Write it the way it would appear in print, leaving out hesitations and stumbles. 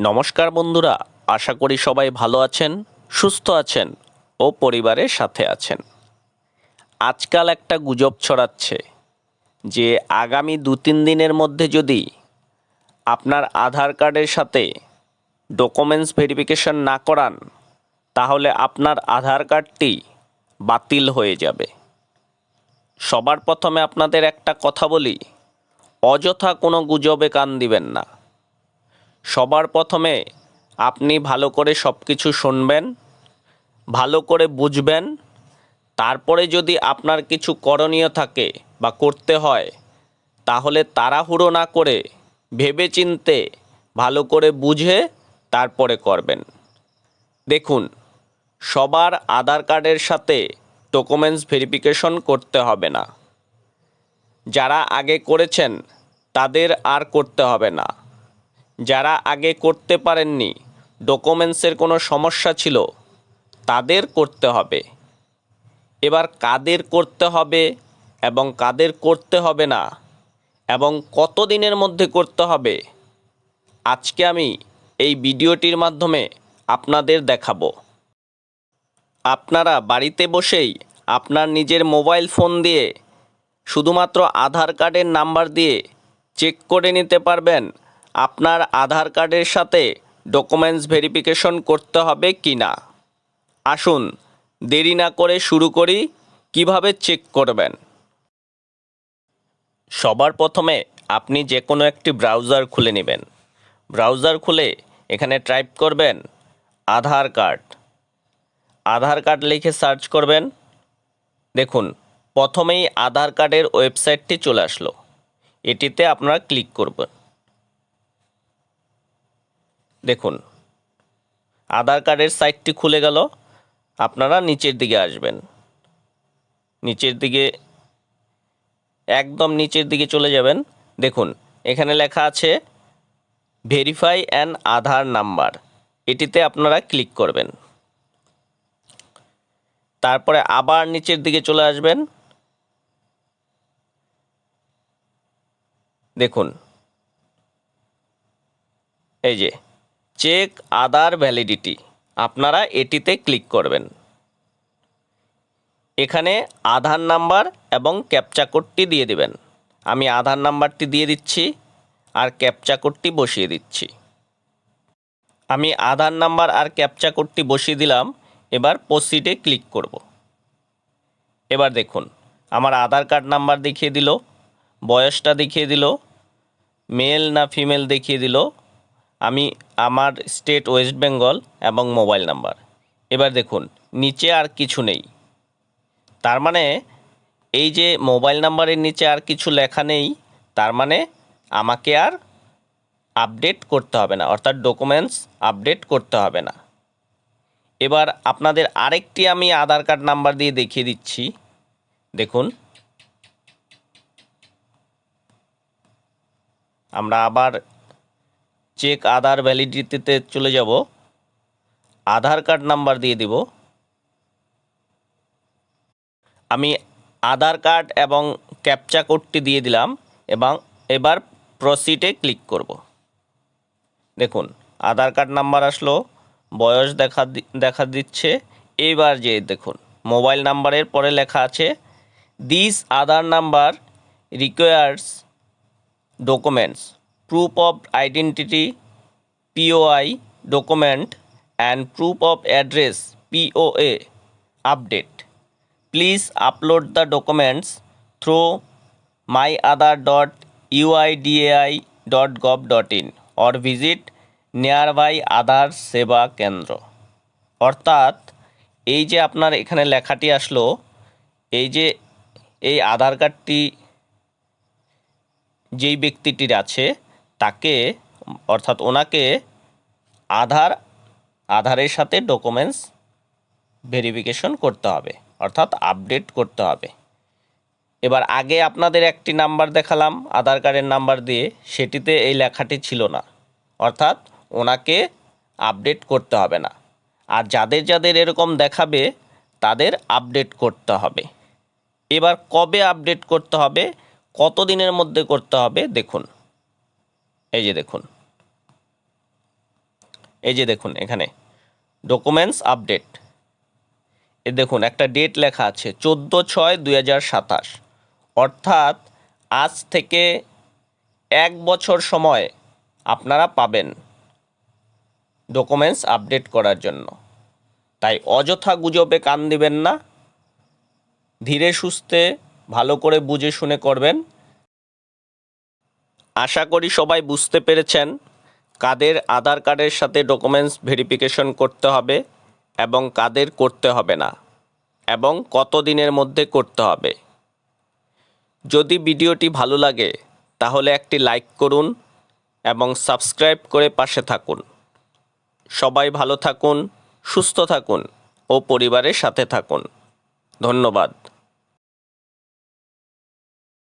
নমস্কার বন্ধুরা, আশা করি সবাই ভালো আছেন, সুস্থ আছেন ও পরিবারের সাথে আছেন। আজকাল একটা গুজব ছড়াচ্ছে যে আগামী 2-3 দিনের মধ্যে যদি আপনার আধার কার্ডের সাথে ডকুমেন্টস ভেরিফিকেশন না করান, তাহলে আপনার আধার কার্ডটি বাতিল হয়ে যাবে। সবার প্রথমে আপনাদের একটা কথা বলি, অযথা কোনো গুজবে কান দিবেন না। সবার প্রথমে আপনি ভালো করে সব কিছু শুনবেন, ভালো করে বুঝবেন, তারপরে যদি আপনার কিছু করণীয় থাকে বা করতে হয়, তাহলে তাড়াহুড়ো না করে ভেবেচিন্তে ভালো করে বুঝে তারপরে করবেন। দেখুন, সবার আধার কার্ডের সাথে ডকুমেন্টস ভেরিফিকেশন করতে হবে না। যারা আগে করেছেন তাদের আর করতে হবে না। যারা আগে করতে পারেননি, ডকুমেন্টসের কোনো সমস্যা ছিল, তাদের করতে হবে। এবার কাদের করতে হবে এবং কাদের করতে হবে না এবং কত দিনের মধ্যে করতে হবে, আজকে আমি এই ভিডিওটির মাধ্যমে আপনাদের দেখাবো। আপনারা বাড়িতে বসেই আপনার নিজের মোবাইল ফোন দিয়ে শুধুমাত্র আধার কার্ডের নাম্বার দিয়ে চেক করে নিতে পারবেন আপনার আধার কার্ডের সাথে ডকুমেন্টস ভেরিফিকেশন করতে হবে কি না। আসুন দেরি না করে শুরু করি কিভাবে চেক করবেন। সবার প্রথমে আপনি যে কোনো একটি ব্রাউজার খুলে নেবেন। ব্রাউজার খুলে এখানে টাইপ করবেন আধার কার্ড। আধার কার্ড লিখে সার্চ করবেন। দেখুন, প্রথমেই আধার কার্ডের ওয়েবসাইটটি চলে আসলো। এটিতে আপনারা ক্লিক করবেন। দেখুন, আধার কার্ডের সাইটটি খুলে গেল। আপনারা নিচের দিকে আসবেন। নিচের দিকে, একদম নিচের দিকে চলে যাবেন। দেখুন, এখানে লেখা আছে ভেরিফাই অ্যান আধার নাম্বার। এটিতে আপনারা ক্লিক করবেন। তারপরে আবার নিচের দিকে চলে আসবেন। দেখুন, এই যে চেক আধার ভ্যালিডিটি, আপনারা এটিতে ক্লিক করবেন। এখানে আধার নাম্বার এবং ক্যাপচা কোডটি দিয়ে দিবেন। আমি আধার নাম্বারটি দিয়ে দিচ্ছি আর ক্যাপচা কোডটি বসিয়ে দিচ্ছি। আমি আধার নাম্বার আর ক্যাপচা কোডটি বসিয়ে দিলাম। এবার প্রসিডে ক্লিক করব। এবার দেখুন, আমার আধার কার্ড নাম্বার দেখিয়ে দিল, বয়সটা দেখিয়ে দিল, মেল না ফিমেল দেখিয়ে দিল, আমি আমার স্টেট ওয়েস্ট বেঙ্গল এবং মোবাইল নাম্বার। এবার দেখুন, নিচে আর কিছু নেই। তার মানে এই যে মোবাইল নাম্বারের নিচে আর কিছু লেখা নেই, তার মানে আমাকে আর আপডেট করতে হবে না, অর্থাৎ ডকুমেন্টস আপডেট করতে হবে না। এবার আপনাদের আরেকটি আমি আধার কার্ড নাম্বার দিয়ে দেখিয়ে দিচ্ছি। দেখুন, আমরা আবার চেক আধার ভ্যালিডিটিতে চলে যাব। আধার কার্ড নাম্বার দিয়ে দিব। আমি আধার কার্ড এবং ক্যাপচা কোডটি দিয়ে দিলাম এবং এবার প্রসিডে ক্লিক করব। দেখুন, আধার কার্ড নাম্বার আসলো, বয়স দেখা দিচ্ছে। এবার যে দেখুন, মোবাইল নাম্বারের পরে লেখা আছে this Aadhaar number requires documents proof of identity POI document and proof of address POA update. Please upload the documents through myAadhar.uidai.gov.in or visit nearby Aadhar Seva Kendra. অর্থাৎ এই যে আপনার এখানে লেখাটি আসলো, এই যে এই আধার কার্ডটি যেই ব্যক্তিটির আছে তাকে, অর্থাৎ ওনাকে আধারের সাথে ডকুমেন্টস ভেরিফিকেশন করতে হবে, অর্থাৎ আপডেট করতে হবে। এবার আগে আপনাদের একটি নাম্বার দেখালাম আধার কার্ডের নাম্বার দিয়ে, সেটিতে এই লেখাটি ছিল না, অর্থাৎ ওনাকে আপডেট করতে হবে না। আর যাদের যাদের এরকম দেখাবে তাদের আপডেট করতে হবে। এবার কবে আপডেট করতে হবে, কত দিনের মধ্যে করতে হবে, দেখুন, এই যে দেখুন, এই যে দেখুন এখানে ডকুমেন্টস আপডেট, এ দেখুন একটা ডেট লেখা আছে 14/6/2027, অর্থাৎ আজ থেকে 1 বছর সময় আপনারা পাবেন ডকুমেন্টস আপডেট করার জন্য। তাই অযথা গুজবে কান দিবেন না, ধীরে সুস্থে ভালো করে বুঝে শুনে করবেন। আশা করি সবাই বুঝতে পেরেছেন কাদের আধার কার্ডের সাথে ডকুমেন্টস ভেরিফিকেশন করতে হবে এবং কাদের করতে হবে না, এবং কত দিনের মধ্যে করতে হবে। যদি ভিডিওটি ভালো লাগে তাহলে একটি লাইক করুন এবং সাবস্ক্রাইব করে পাশে থাকুন। সবাই ভালো থাকুন, সুস্থ থাকুন ও পরিবারের সাথে থাকুন। ধন্যবাদ।